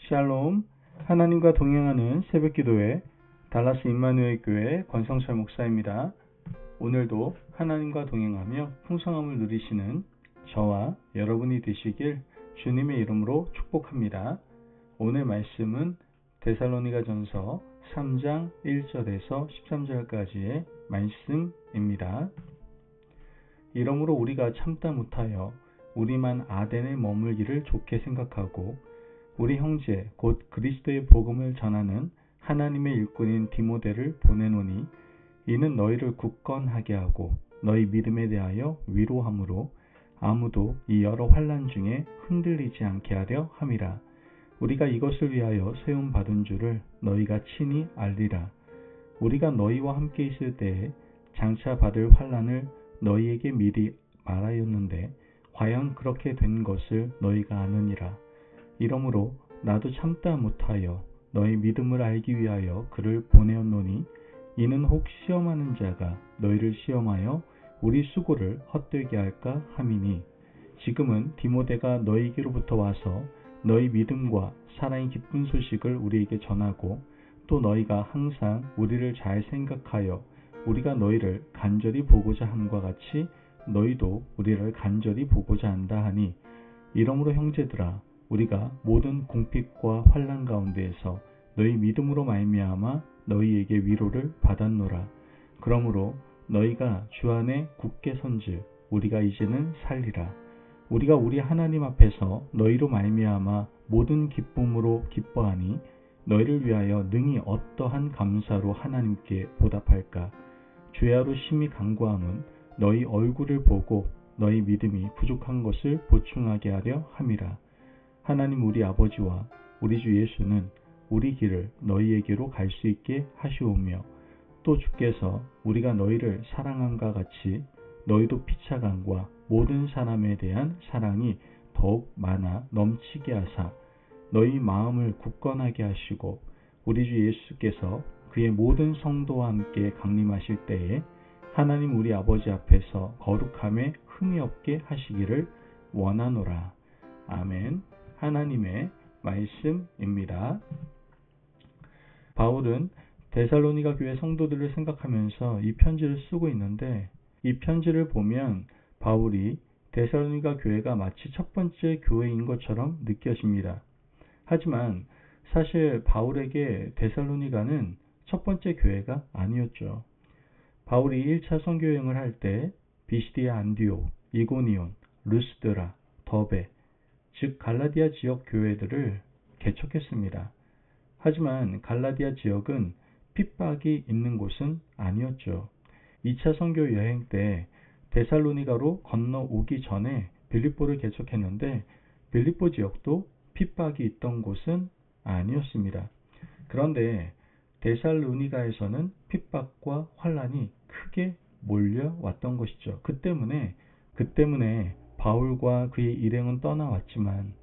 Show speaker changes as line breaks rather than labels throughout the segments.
샬롬, 하나님과 동행하는 새벽기도회 달라스 임마누엘 교회 권성철 목사입니다. 오늘도 하나님과 동행하며 풍성함을 누리시는 저와 여러분이 되시길 주님의 이름으로 축복합니다. 오늘 말씀은 데살로니가전서 3장 1절에서 13절까지의 말씀입니다. 이러므로 우리가 참다 못하여 우리만 아덴에 머물기를 좋게 생각하고 우리 형제 곧 그리스도의 복음을 전하는 하나님의 일꾼인 디모데를 보내노니 이는 너희를 굳건하게 하고 너희 믿음에 대하여 위로함으로 아무도 이 여러 환난 중에 흔들리지 않게 하려 함이라. 우리가 이것을 위하여 세움 받은 줄을 너희가 친히 알리라. 우리가 너희와 함께 있을 때에 장차 받을 환난을 너희에게 미리 말하였는데 과연 그렇게 된 것을 너희가 아느니라. 이러므로 나도 참다 못하여 너희 믿음을 알기 위하여 그를 보내었노니 이는 혹 시험하는 자가 너희를 시험하여 우리 수고를 헛되게 할까 함이니 지금은 디모데가 너희에게로부터 와서 너희 믿음과 사랑의 기쁜 소식을 우리에게 전하고 또 너희가 항상 우리를 잘 생각하여 우리가 너희를 간절히 보고자 함과 같이 너희도 우리를 간절히 보고자 한다 하니 이러므로 형제들아 우리가 모든 궁핍과 환난 가운데에서 너희 믿음으로 말미암아 너희에게 위로를 받았노라. 그러므로 너희가 주 안에 굳게 선즉 우리가 이제는 살리라. 우리가 우리 하나님 앞에서 너희로 말미암아 모든 기쁨으로 기뻐하니 너희를 위하여 능히 어떠한 감사로 하나님께 보답할까. 주야로 심히 간구함은 너희 얼굴을 보고 너희 믿음이 부족한 것을 보충하게 하려 함이라. 하나님 우리 아버지와 우리 주 예수는 우리 길을 너희에게로 갈 수 있게 하시오며 또 주께서 우리가 너희를 사랑함과 같이 너희도 피차감과 모든 사람에 대한 사랑이 더욱 많아 넘치게 하사 너희 마음을 굳건하게 하시고 우리 주 예수께서 그의 모든 성도와 함께 강림하실 때에 하나님 우리 아버지 앞에서 거룩함에 흠이 없게 하시기를 원하노라. 아멘. 하나님의 말씀입니다. 바울은 데살로니가 교회 성도들을 생각하면서 이 편지를 쓰고 있는데 이 편지를 보면 바울이 데살로니가 교회가 마치 첫 번째 교회인 것처럼 느껴집니다. 하지만 사실 바울에게 데살로니가는 첫 번째 교회가 아니었죠. 바울이 1차 선교 여행을 할 때 비시디아 안디옥, 이고니온, 루스드라, 더베 즉 갈라디아 지역 교회들을 개척했습니다. 하지만 갈라디아 지역은 핍박이 있는 곳은 아니었죠. 2차 선교 여행 때 데살로니가로 건너오기 전에 빌립보를 개척했는데 빌립보 지역도 핍박이 있던 곳은 아니었습니다. 그런데 데살로니가에서는 핍박과 환난이 크게 몰려왔던 것이죠. 그 때문에 바울과 그의 일행은 떠나왔지만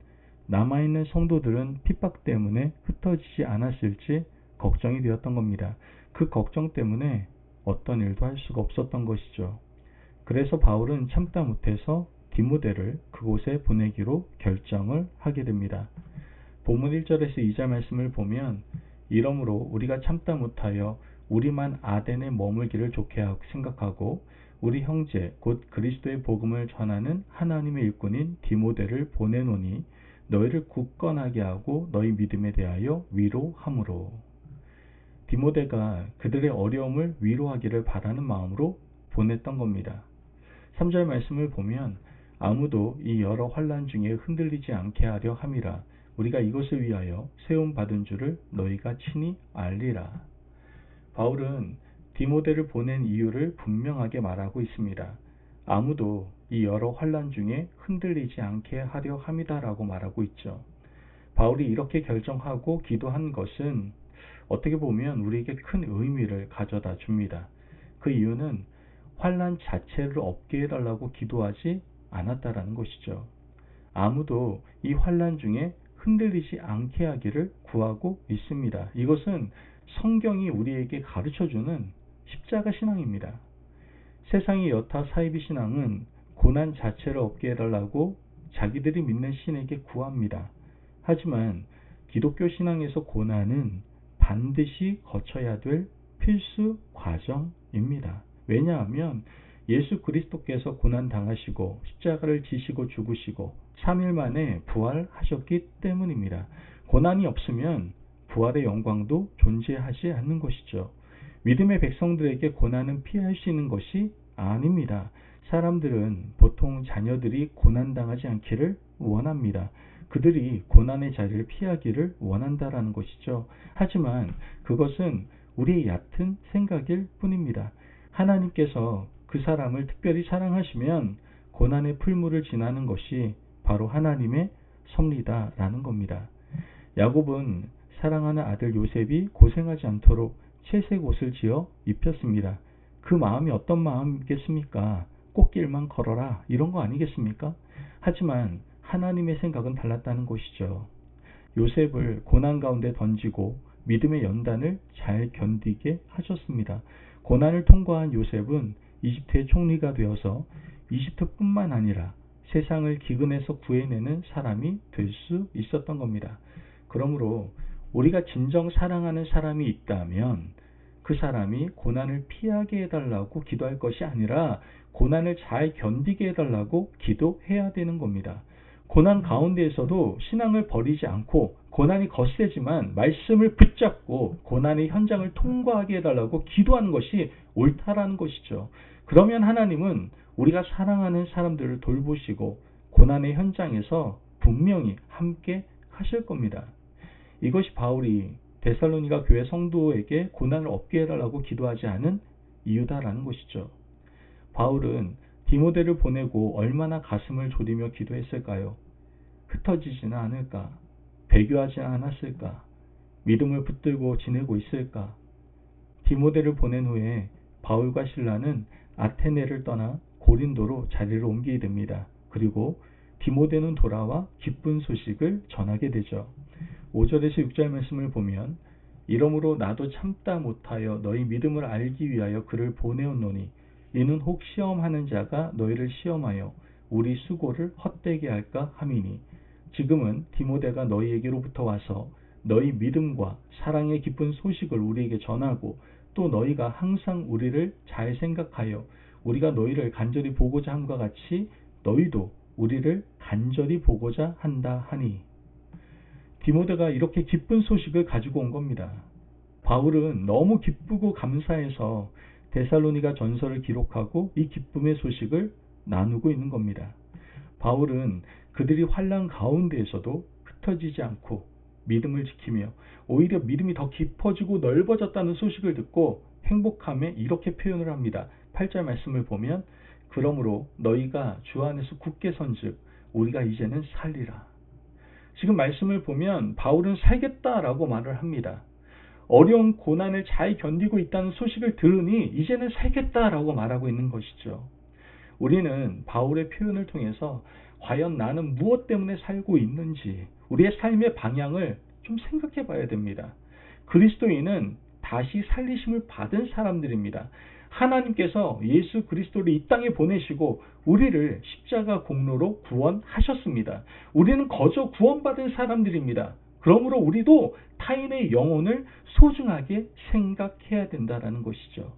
남아있는 성도들은 핍박 때문에 흩어지지 않았을지 걱정이 되었던 겁니다. 그 걱정 때문에 어떤 일도 할 수가 없었던 것이죠. 그래서 바울은 참다 못해서 디모데를 그곳에 보내기로 결정을 하게 됩니다. 본문 1절에서 2절 말씀을 보면 이러므로 우리가 참다 못하여 우리만 아덴에 머물기를 좋게 생각하고 우리 형제 곧 그리스도의 복음을 전하는 하나님의 일꾼인 디모데를 보내노니 너희를 굳건하게 하고 너희 믿음에 대하여 위로함으로. 디모데가 그들의 어려움을 위로하기를 바라는 마음으로 보냈던 겁니다. 3절 말씀을 보면 아무도 이 여러 환난 중에 흔들리지 않게 하려 함이라. 우리가 이것을 위하여 세움 받은 줄을 너희가 친히 알리라. 바울은 디모데를 보낸 이유를 분명하게 말하고 있습니다. 아무도 이 여러 환난 중에 흔들리지 않게 하려 함이다라고 말하고 있죠. 바울이 이렇게 결정하고 기도한 것은 어떻게 보면 우리에게 큰 의미를 가져다 줍니다. 그 이유는 환난 자체를 없게 해달라고 기도하지 않았다라는 것이죠. 아무도 이 환난 중에 흔들리지 않게 하기를 구하고 있습니다. 이것은 성경이 우리에게 가르쳐주는 십자가 신앙입니다. 세상의 여타 사이비 신앙은 고난 자체를 없게 해달라고 자기들이 믿는 신에게 구합니다. 하지만 기독교 신앙에서 고난은 반드시 거쳐야 될 필수 과정입니다. 왜냐하면 예수 그리스도께서 고난 당하시고 십자가를 지시고 죽으시고 3일 만에 부활하셨기 때문입니다. 고난이 없으면 부활의 영광도 존재하지 않는 것이죠. 믿음의 백성들에게 고난은 피할 수 있는 것이 아닙니다. 사람들은 보통 자녀들이 고난당하지 않기를 원합니다. 그들이 고난의 자리를 피하기를 원한다라는 것이죠. 하지만 그것은 우리의 얕은 생각일 뿐입니다. 하나님께서 그 사람을 특별히 사랑하시면 고난의 풀무를 지나는 것이 바로 하나님의 섭리다라는 겁니다. 야곱은 사랑하는 아들 요셉이 고생하지 않도록 채색 옷을 지어 입혔습니다. 그 마음이 어떤 마음이겠습니까? 꽃길만 걸어라 이런 거 아니겠습니까? 하지만 하나님의 생각은 달랐다는 것이죠. 요셉을 고난 가운데 던지고 믿음의 연단을 잘 견디게 하셨습니다. 고난을 통과한 요셉은 이집트의 총리가 되어서 이집트뿐만 아니라 세상을 기근에서 구해내는 사람이 될 수 있었던 겁니다. 그러므로 우리가 진정 사랑하는 사람이 있다면 그 사람이 고난을 피하게 해달라고 기도할 것이 아니라 고난을 잘 견디게 해달라고 기도해야 되는 겁니다. 고난 가운데에서도 신앙을 버리지 않고 고난이 거세지만 말씀을 붙잡고 고난의 현장을 통과하게 해달라고 기도하는 것이 옳다라는 것이죠. 그러면 하나님은 우리가 사랑하는 사람들을 돌보시고 고난의 현장에서 분명히 함께 하실 겁니다. 이것이 바울이 데살로니가 교회 성도에게 고난을 없게 해달라고 기도하지 않은 이유다라는 것이죠. 바울은 디모데를 보내고 얼마나 가슴을 졸이며 기도했을까요? 흩어지지는 않을까? 배교하지 않았을까? 믿음을 붙들고 지내고 있을까? 디모데를 보낸 후에 바울과 실라는 아테네를 떠나 고린도로 자리를 옮기게 됩니다. 그리고 디모데는 돌아와 기쁜 소식을 전하게 되죠. 5절에서 6절 말씀을 보면 이러므로 나도 참다 못하여 너희 믿음을 알기 위하여 그를 보내었노니 이는 혹 시험하는 자가 너희를 시험하여 우리 수고를 헛되게 할까 함이니 지금은 디모데가 너희에게로부터 와서 너희 믿음과 사랑의 기쁜 소식을 우리에게 전하고 또 너희가 항상 우리를 잘 생각하여 우리가 너희를 간절히 보고자 함과 같이 너희도 우리를 간절히 보고자 한다 하니 디모데가 이렇게 기쁜 소식을 가지고 온 겁니다. 바울은 너무 기쁘고 감사해서 데살로니가 전서를 기록하고 이 기쁨의 소식을 나누고 있는 겁니다. 바울은 그들이 환난 가운데에서도 흩어지지 않고 믿음을 지키며 오히려 믿음이 더 깊어지고 넓어졌다는 소식을 듣고 행복함에 이렇게 표현을 합니다. 8절 말씀을 보면 그러므로 너희가 주 안에서 굳게 선즉 우리가 이제는 살리라. 지금 말씀을 보면 바울은 살겠다라고 말을 합니다. 어려운 고난을 잘 견디고 있다는 소식을 들으니 이제는 살겠다라고 말하고 있는 것이죠. 우리는 바울의 표현을 통해서 과연 나는 무엇 때문에 살고 있는지 우리의 삶의 방향을 좀 생각해 봐야 됩니다. 그리스도인은 다시 살리심을 받은 사람들입니다. 하나님께서 예수 그리스도를 이 땅에 보내시고 우리를 십자가 공로로 구원하셨습니다. 우리는 거저 구원받은 사람들입니다. 그러므로 우리도 타인의 영혼을 소중하게 생각해야 된다는 것이죠.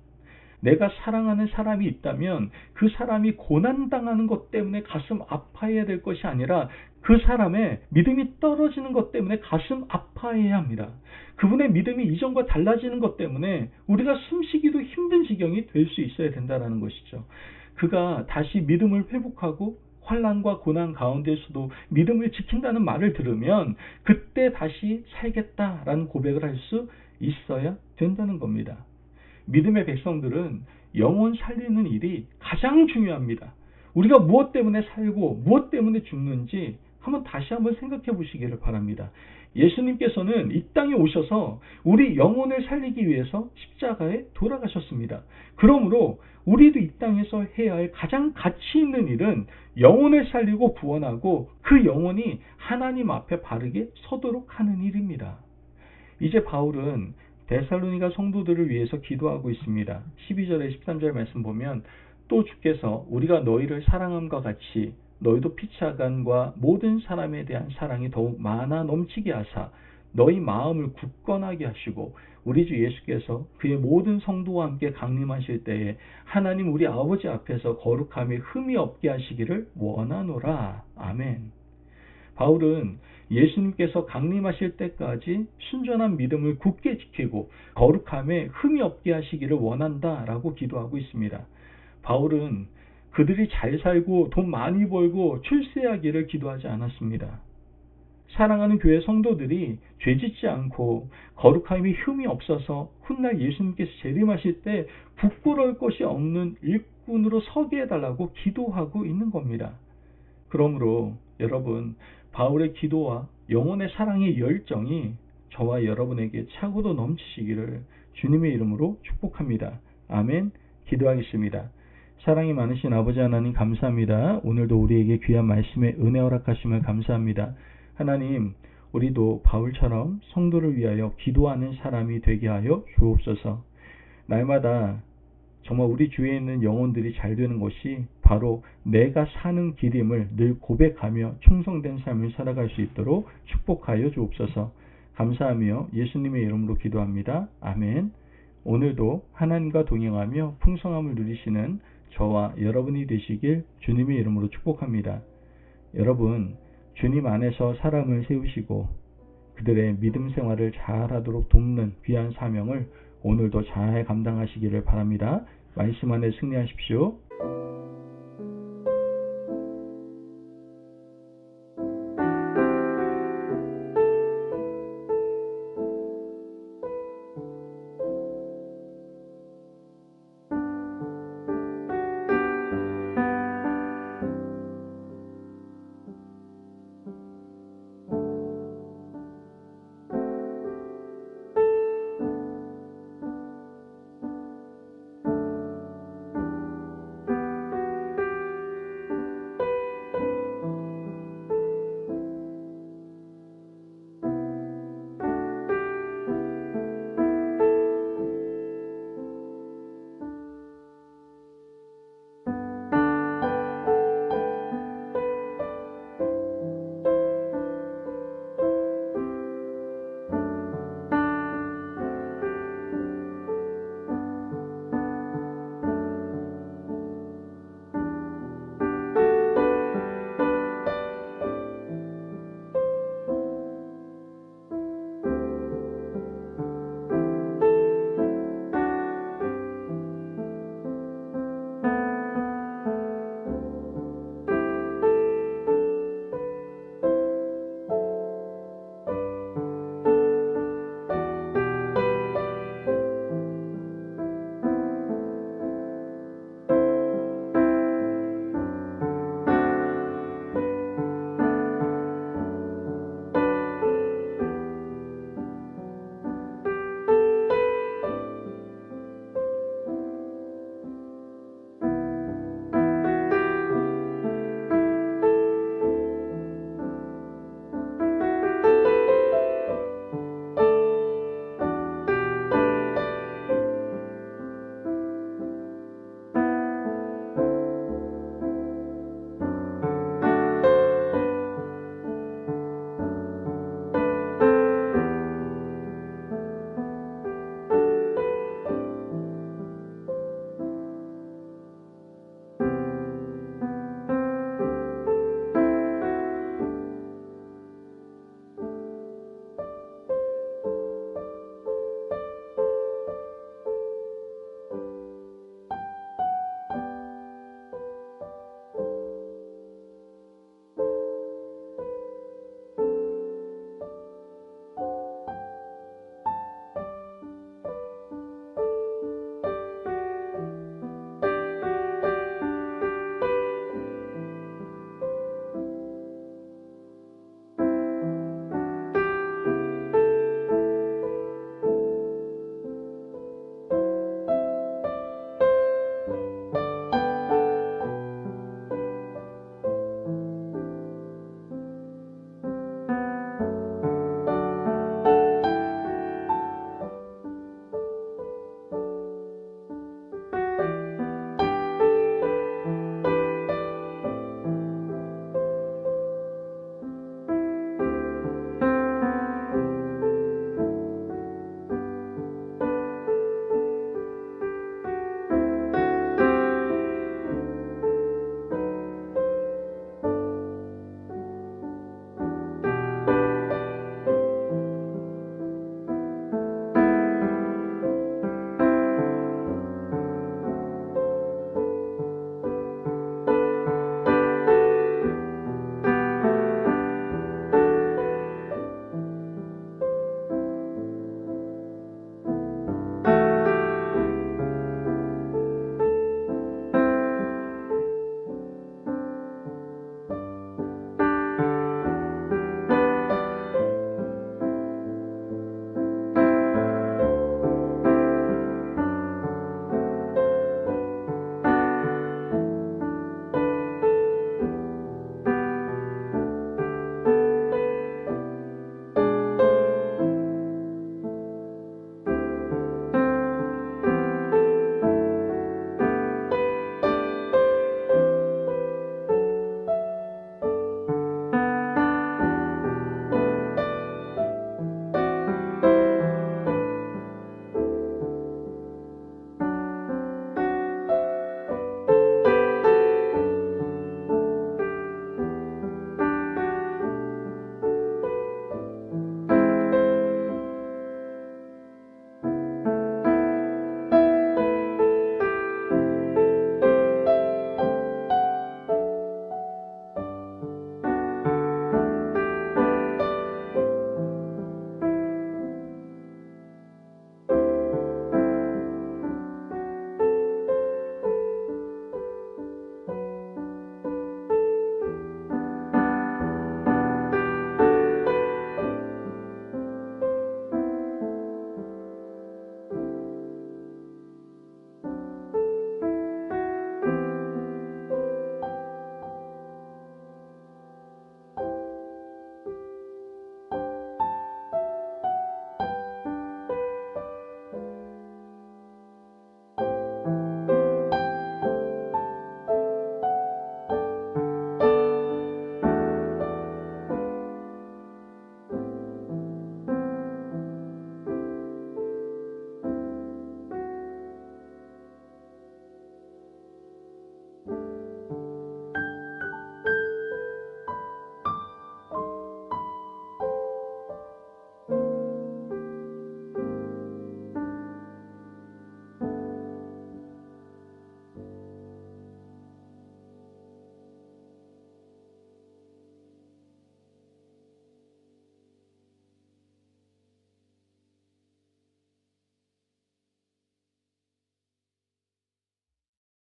내가 사랑하는 사람이 있다면 그 사람이 고난당하는 것 때문에 가슴 아파해야 될 것이 아니라 그 사람의 믿음이 떨어지는 것 때문에 가슴 아파해야 합니다. 그분의 믿음이 이전과 달라지는 것 때문에 우리가 숨쉬기도 힘든 지경이 될 수 있어야 된다는 것이죠. 그가 다시 믿음을 회복하고 환난과 고난 가운데서도 믿음을 지킨다는 말을 들으면 그때 다시 살겠다라는 고백을 할 수 있어야 된다는 겁니다. 믿음의 백성들은 영혼 살리는 일이 가장 중요합니다. 우리가 무엇 때문에 살고 무엇 때문에 죽는지 다시 한번 생각해 보시기를 바랍니다. 예수님께서는 이 땅에 오셔서 우리 영혼을 살리기 위해서 십자가에 돌아가셨습니다. 그러므로 우리도 이 땅에서 해야 할 가장 가치 있는 일은 영혼을 살리고 구원하고 그 영혼이 하나님 앞에 바르게 서도록 하는 일입니다. 이제 바울은 데살로니가 성도들을 위해서 기도하고 있습니다. 12절에 13절 말씀 보면 또 주께서 우리가 너희를 사랑함과 같이 너희도 피차간과 모든 사람에 대한 사랑이 더욱 많아 넘치게 하사 너희 마음을 굳건하게 하시고 우리 주 예수께서 그의 모든 성도와 함께 강림하실 때에 하나님 우리 아버지 앞에서 거룩함에 흠이 없게 하시기를 원하노라. 아멘. 바울은 예수님께서 강림하실 때까지 순전한 믿음을 굳게 지키고 거룩함에 흠이 없게 하시기를 원한다라고 기도하고 있습니다. 바울은 그들이 잘 살고 돈 많이 벌고 출세하기를 기도하지 않았습니다. 사랑하는 교회 성도들이 죄짓지 않고 거룩함이 흠이 없어서 훗날 예수님께서 재림하실 때 부끄러울 것이 없는 일꾼으로 서게 해달라고 기도하고 있는 겁니다. 그러므로 여러분, 바울의 기도와 영혼의 사랑의 열정이 저와 여러분에게 차고도 넘치시기를 주님의 이름으로 축복합니다. 아멘. 기도하겠습니다. 사랑이 많으신 아버지 하나님 감사합니다. 오늘도 우리에게 귀한 말씀에 은혜 허락하심을 감사합니다. 하나님, 우리도 바울처럼 성도를 위하여 기도하는 사람이 되게 하여 주옵소서. 날마다 정말 우리 주위에 있는 영혼들이 잘 되는 것이 바로 내가 사는 길임을 늘 고백하며 충성된 삶을 살아갈 수 있도록 축복하여 주옵소서. 감사하며 예수님의 이름으로 기도합니다. 아멘. 오늘도 하나님과 동행하며 풍성함을 누리시는 저와 여러분이 되시길 주님의 이름으로 축복합니다. 여러분, 주님 안에서 사람을 세우시고 그들의 믿음 생활을 잘하도록 돕는 귀한 사명을 오늘도 잘 감당하시기를 바랍니다. 말씀 안에 승리하십시오.